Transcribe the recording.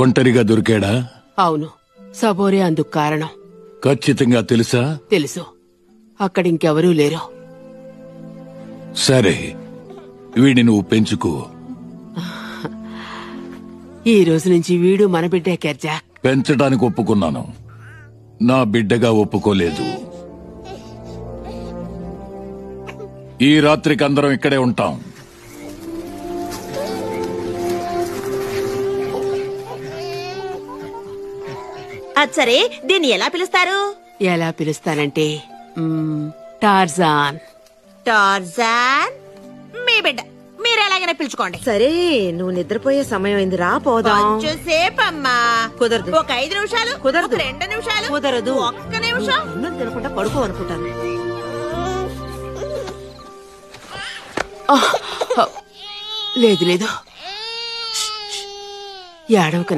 ఒంటరిగా దొరికాడా? అవును, సబోరే అందుకు కారణం. ఖచ్చితంగా తెలుసా? తెలుసు. అక్కడింకెవరూ లేరు. సరే, వీడిని నువ్వు పెంచుకో. ఈ రోజు నుంచి వీడు మన బిడ్డే కెర్జాక్. పెంచడానికి ఒప్పుకున్నాను, నా బిడ్డగా ఒప్పుకోలేదు. ఈ రాత్రికి అందరం ఇక్కడే ఉంటాం. సరే, దీన్ని ఎలా పిలుస్తారు? ఎలా పిలుస్తానంటే టార్జాన్. టార్జాన్ మీ బిడ్డ, మీరు ఎలాగైనా పిలుచుకోండి. సరే, నువ్వు నిద్రపోయే సమయం అయింది, రా పోదాం. కొంచెంసేపమ్మా. కుదరదు. ఒక 5 నిమిషాలు. కుదరదు. 2 నిమిషాలు. కుదరదు. ఒక్క నిమిషం. అన్నం తినకుండా పడుకో అనుకుంటాను. లేదు లేదు, ఏడవకు.